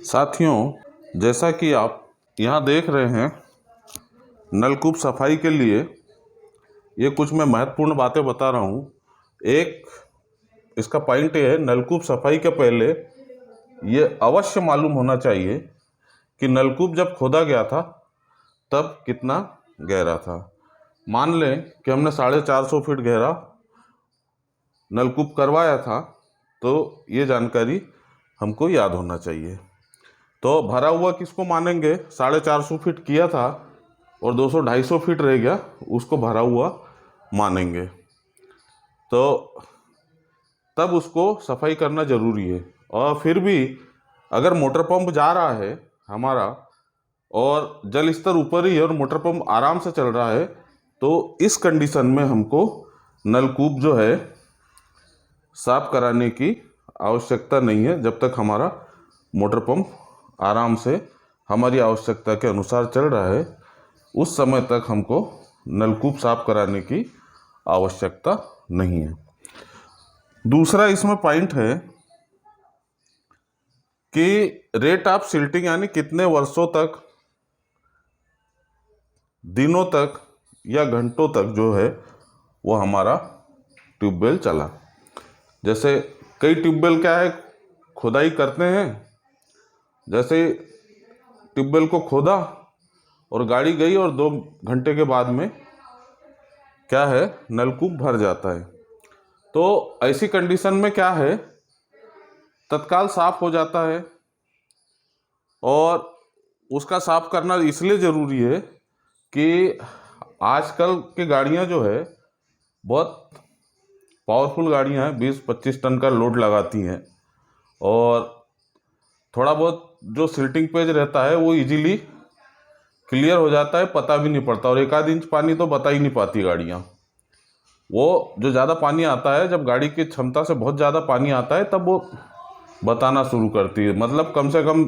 साथियों, जैसा कि आप यहाँ देख रहे हैं, नलकूप सफाई के लिए ये कुछ मैं महत्वपूर्ण बातें बता रहा हूँ। एक इसका पॉइंट ये है, नलकूप सफाई के पहले ये अवश्य मालूम होना चाहिए कि नलकूप जब खोदा गया था तब कितना गहरा था। मान लें कि हमने 450 फीट गहरा नलकूप करवाया था, तो ये जानकारी हमको याद होना चाहिए। तो भरा हुआ किसको मानेंगे? 450 फीट किया था और 200-250 फीट रह गया, उसको भरा हुआ मानेंगे। तो तब उसको सफाई करना ज़रूरी है। और फिर भी अगर मोटर पंप जा रहा है हमारा और जल स्तर ऊपर ही है और मोटर पंप आराम से चल रहा है, तो इस कंडीशन में हमको नलकूप जो है साफ कराने की आवश्यकता नहीं है। जब तक हमारा मोटर पंप आराम से हमारी आवश्यकता के अनुसार चल रहा है, उस समय तक हमको नलकूप साफ कराने की आवश्यकता नहीं है। दूसरा इसमें पॉइंट है कि रेट ऑफ सिल्टिंग, यानी कितने वर्षों तक, दिनों तक या घंटों तक जो है वो हमारा ट्यूबवेल चला। जैसे कई ट्यूबवेल क्या है, खुदाई करते हैं, जैसे ट्यूबवेल को खोदा और गाड़ी गई और 2 घंटे के बाद में क्या है, नलकूप भर जाता है। तो ऐसी कंडीशन में क्या है, तत्काल साफ हो जाता है। और उसका साफ करना इसलिए ज़रूरी है कि आजकल की गाड़ियां जो है बहुत पावरफुल गाड़ियां हैं, 20-25 टन का लोड लगाती हैं, और थोड़ा बहुत जो सिल्टिंग पेज रहता है वो इजीली क्लियर हो जाता है, पता भी नहीं पड़ता। और 1 आध इंच पानी तो बता ही नहीं पाती गाड़ियाँ। वो जो ज़्यादा पानी आता है, जब गाड़ी की क्षमता से बहुत ज़्यादा पानी आता है, तब वो बताना शुरू करती है। मतलब कम से कम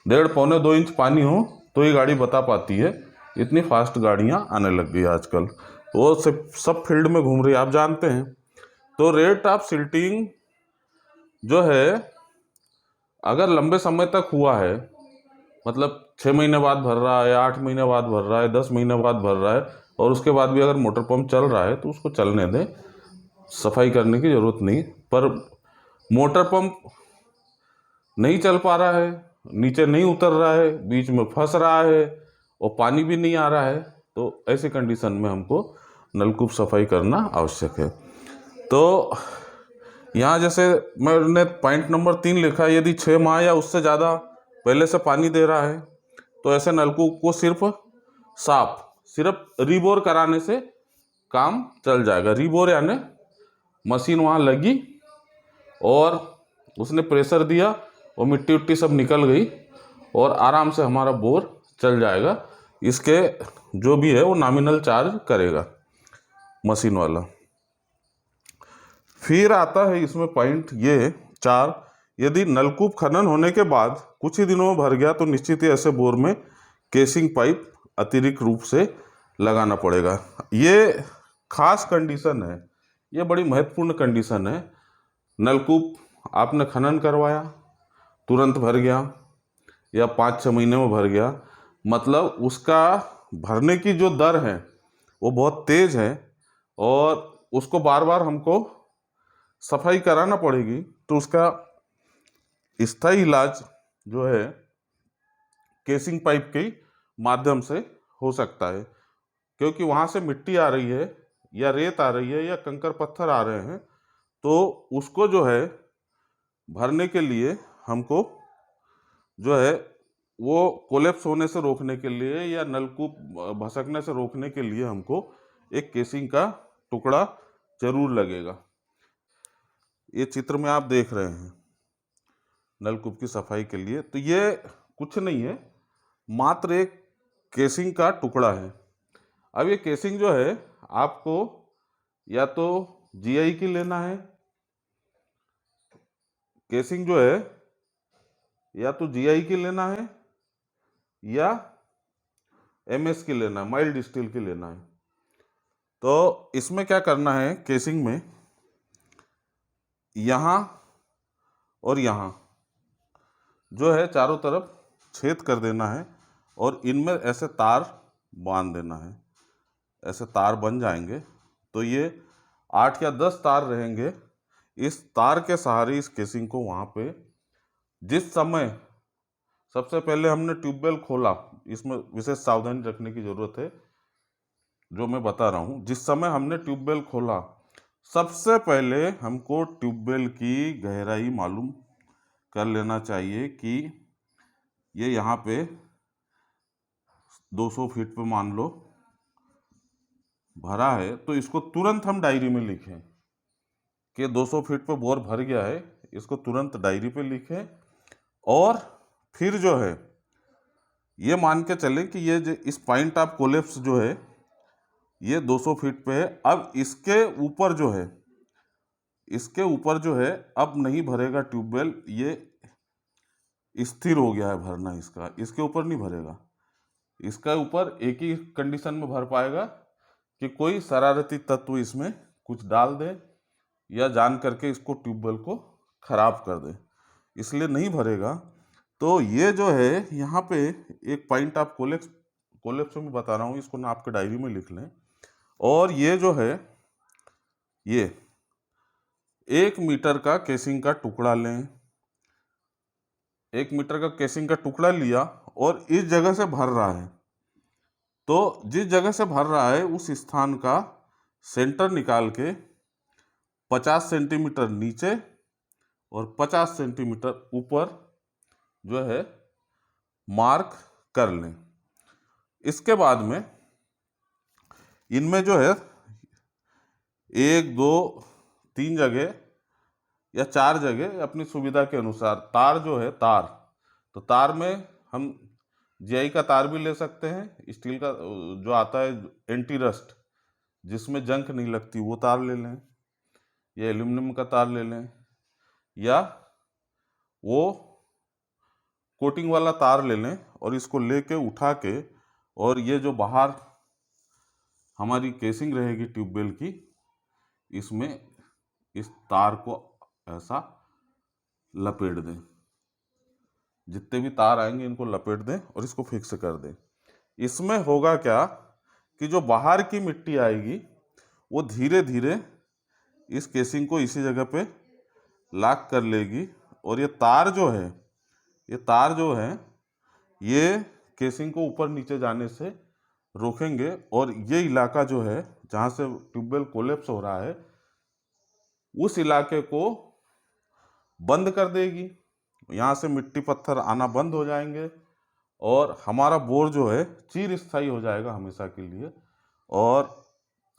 1.5-2 इंच पानी हो तो ये गाड़ी बता पाती है। इतनी फास्ट गाड़ियाँ आने लग गई आजकल, वो सब फील्ड में घूम रही है, आप जानते हैं। तो रेट ऑफ सिल्टिंग जो है, अगर लंबे समय तक हुआ है, मतलब 6 महीने बाद भर रहा है, 8 महीने बाद भर रहा है, 10 महीने बाद भर रहा है, और उसके बाद भी अगर मोटर पंप चल रहा है, तो उसको चलने दें, सफाई करने की ज़रूरत नहीं। पर मोटर पंप नहीं चल पा रहा है, नीचे नहीं उतर रहा है, बीच में फंस रहा है और पानी भी नहीं आ रहा है, तो ऐसे कंडीशन में हमको नलकूप सफाई करना आवश्यक है। तो यहाँ जैसे मैंने पॉइंट नंबर 3 लिखा है, यदि 6 माह या उससे ज़्यादा पहले से पानी दे रहा है, तो ऐसे नलकूप को सिर्फ रीबोर कराने से काम चल जाएगा। रीबोर यानी मशीन वहाँ लगी और उसने प्रेशर दिया और मिट्टी उट्टी सब निकल गई और आराम से हमारा बोर चल जाएगा। इसके जो भी है वो नॉमिनल चार्ज करेगा मशीन वाला। फिर आता है इसमें पॉइंट ये 4, यदि नलकूप खनन होने के बाद कुछ ही दिनों में भर गया, तो निश्चित ही ऐसे बोर में केसिंग पाइप अतिरिक्त रूप से लगाना पड़ेगा। ये खास कंडीशन है, ये बड़ी महत्वपूर्ण कंडीशन है। नलकूप आपने खनन करवाया, तुरंत भर गया या 5-6 महीने में भर गया, मतलब उसका भरने की जो दर है वो बहुत तेज है और उसको बार बार हमको सफाई कराना पड़ेगी। तो उसका स्थायी इलाज जो है केसिंग पाइप के माध्यम से हो सकता है, क्योंकि वहाँ से मिट्टी आ रही है या रेत आ रही है या कंकर पत्थर आ रहे हैं, तो उसको जो है भरने के लिए हमको जो है वो कोलेप्स होने से रोकने के लिए या नलकूप भसकने से रोकने के लिए हमको एक केसिंग का टुकड़ा जरूर लगेगा। ये चित्र में आप देख रहे हैं नलकूप की सफाई के लिए, तो ये कुछ नहीं है, मात्र एक केसिंग का टुकड़ा है। अब ये केसिंग जो है आपको या तो जीआई की लेना है, केसिंग जो है या तो जीआई की लेना है या एमएस की लेना है, माइल्ड स्टील की लेना है। तो इसमें क्या करना है, केसिंग में यहाँ और यहाँ जो है चारों तरफ छेद कर देना है और इनमें ऐसे तार बांध देना है। ऐसे तार बन जाएंगे तो ये 8 या 10 तार रहेंगे। इस तार के सहारे इस केसिंग को वहाँ पे, जिस समय सबसे पहले हमने ट्यूबवेल खोला, इसमें विशेष सावधानी रखने की ज़रूरत है जो मैं बता रहा हूँ। जिस समय हमने ट्यूबवेल खोला, सबसे पहले हमको ट्यूबवेल की गहराई मालूम कर लेना चाहिए कि ये यहाँ पे 200 फीट पे मान लो भरा है, तो इसको तुरंत हम डायरी में लिखें कि 200 फीट पे बोर भर गया है। इसको तुरंत डायरी पे लिखें और फिर जो है ये मान के चलें कि ये जो इस पॉइंट ऑफ कोलेप्स जो है ये 200 फीट पे है। अब इसके ऊपर जो है अब नहीं भरेगा ट्यूबवेल, ये स्थिर हो गया है भरना इसका, इसके ऊपर नहीं भरेगा। इसका ऊपर एक ही कंडीशन में भर पाएगा कि कोई शरारती तत्व इसमें कुछ डाल दे या जान करके इसको ट्यूबवेल को खराब कर दे, इसलिए नहीं भरेगा। तो ये जो है यहाँ पे एक पॉइंट ऑफ कोलेप्स में बता रहा हूँ, इसको ना आपके डायरी में लिख लें। और ये जो है ये 1 मीटर का केसिंग का टुकड़ा लें। 1 मीटर का केसिंग का टुकड़ा लिया और इस जगह से भर रहा है, तो जिस जगह से भर रहा है उस स्थान का सेंटर निकाल के 50 सेंटीमीटर नीचे और 50 सेंटीमीटर ऊपर जो है मार्क कर लें। इसके बाद में इनमें जो है 1 2 3 जगह या 4 जगह अपनी सुविधा के अनुसार तार जो है तो तार में हम जीआई का तार भी ले सकते हैं, स्टील का जो आता है एंटी रस्ट जिसमें जंग नहीं लगती वो तार ले लें, या एल्यूमिनियम का तार ले लें, या वो कोटिंग वाला तार ले लें और इसको लेके उठा के, और ये जो बाहर हमारी केसिंग रहेगी ट्यूबवेल की, इसमें इस तार को ऐसा लपेट दें। जितने भी तार आएंगे इनको लपेट दें और इसको फिक्स कर दें। इसमें होगा क्या कि जो बाहर की मिट्टी आएगी वो धीरे धीरे इस केसिंग को इसी जगह पे लॉक कर लेगी और ये तार जो है ये केसिंग को ऊपर नीचे जाने से रोकेंगे और ये इलाका जो है जहाँ से ट्यूबवेल कोलेप्स हो रहा है उस इलाके को बंद कर देगी। यहाँ से मिट्टी पत्थर आना बंद हो जाएंगे और हमारा बोर जो है चिर स्थायी हो जाएगा हमेशा के लिए। और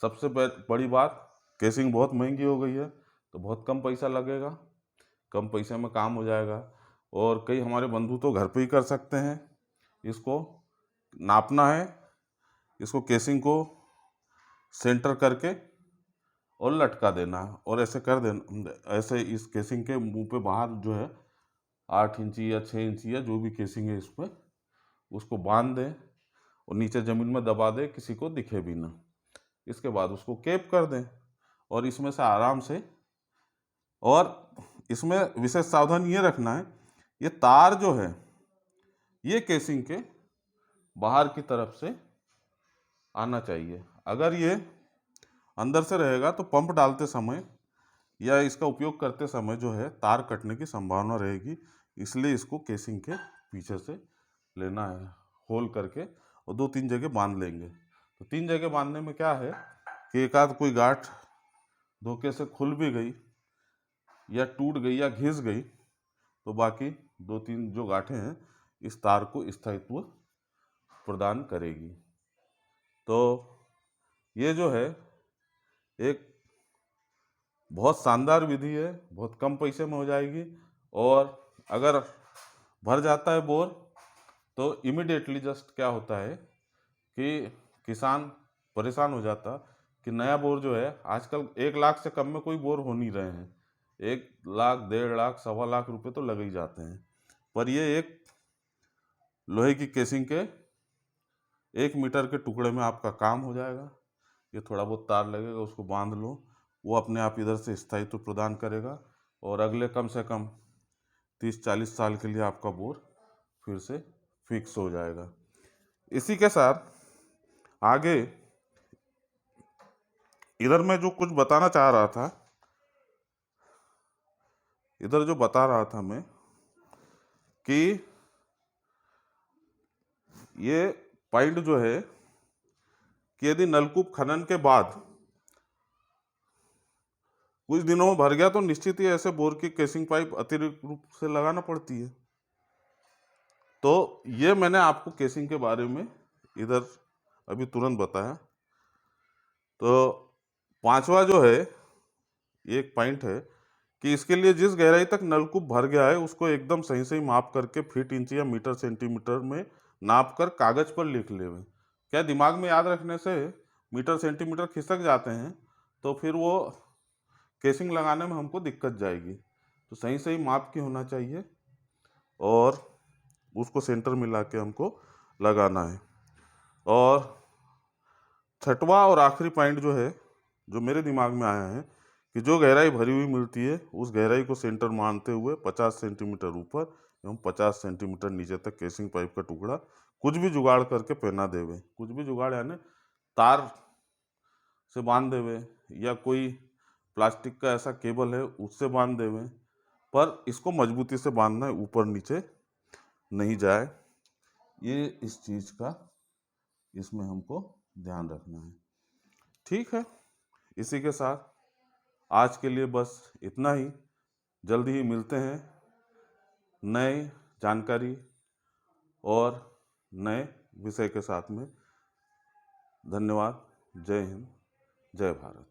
सबसे बड़ी बात, केसिंग बहुत महंगी हो गई है तो बहुत कम पैसा लगेगा, कम पैसे में काम हो जाएगा। और कई हमारे बंधु तो घर पे ही कर सकते हैं। इसको नापना है, इसको केसिंग को सेंटर करके और लटका देना है और ऐसे कर देना। ऐसे इस केसिंग के मुंह पे बाहर जो है 8 इंची या 6 इंची या जो भी केसिंग है इस पर उसको बांध दें और नीचे ज़मीन में दबा दें, किसी को दिखे भी ना। इसके बाद उसको केप कर दें और इसमें से आराम से, और इसमें विशेष सावधानी ये रखना है, ये तार जो है ये केसिंग के बाहर की तरफ से आना चाहिए। अगर ये अंदर से रहेगा तो पंप डालते समय या इसका उपयोग करते समय जो है तार कटने की संभावना रहेगी, इसलिए इसको केसिंग के पीछे से लेना है होल करके और 2-3 जगह बांध लेंगे। तो 3 जगह बांधने में क्या है कि एक आध कोई गांठ धोखे से खुल भी गई या टूट गई या घिस गई तो बाकी 2-3 जो गांठें हैं इस तार को स्थायित्व प्रदान करेगी। तो ये जो है एक बहुत शानदार विधि है, बहुत कम पैसे में हो जाएगी। और अगर भर जाता है बोर तो इमिडिएटली जस्ट क्या होता है कि किसान परेशान हो जाता कि नया बोर जो है, आजकल 1 लाख से कम में कोई बोर हो नहीं रहे हैं, 1 लाख 1.5 लाख 1.25 लाख रुपए तो लग ही जाते हैं। पर ये एक लोहे की केसिंग के 1 मीटर के टुकड़े में आपका काम हो जाएगा। ये थोड़ा बहुत तार लगेगा, उसको बांध लो, वो अपने आप इधर से स्थायित्व प्रदान करेगा और अगले कम से कम 30-40 साल के लिए आपका बोर फिर से फिक्स हो जाएगा। इसी के साथ आगे इधर मैं जो कुछ बताना चाह रहा था, इधर जो बता रहा था मैं कि ये पॉइंट जो है कि यदि नलकूप खनन के बाद कुछ दिनों में भर गया तो निश्चित ही ऐसे बोर की केसिंग पाइप अतिरिक्त रूप से लगाना पड़ती है। तो ये मैंने आपको केसिंग के बारे में इधर अभी तुरंत बताया। तो पांचवा जो है एक पॉइंट है कि इसके लिए जिस गहराई तक नलकूप भर गया है उसको एकदम सही सही माप करके फीट, इंच या मीटर सेंटीमीटर में नाप कर कागज पर लिख लेवे। क्या दिमाग में याद रखने से मीटर सेंटीमीटर खिसक जाते हैं तो फिर वो केसिंग लगाने में हमको दिक्कत जाएगी। तो सही सही माप की होना चाहिए और उसको सेंटर मिला के हमको लगाना है। और छठवां और आखिरी पॉइंट जो है, जो मेरे दिमाग में आया है कि जो गहराई भरी हुई मिलती है उस गहराई को सेंटर मानते हुए 50 सेंटीमीटर ऊपर एवं 50 सेंटीमीटर नीचे तक केसिंग पाइप का टुकड़ा कुछ भी जुगाड़ करके पहना देवे। कुछ भी जुगाड़ यानी तार से बांध देवे या कोई प्लास्टिक का ऐसा केबल है उससे बांध देवे, पर इसको मजबूती से बांधना है, ऊपर नीचे नहीं जाए। ये इस चीज़ का इसमें हमको ध्यान रखना है। ठीक है, इसी के साथ आज के लिए बस इतना ही। जल्दी ही मिलते हैं नए जानकारी और नए विषय के साथ में। धन्यवाद। जय हिंद, जय भारत।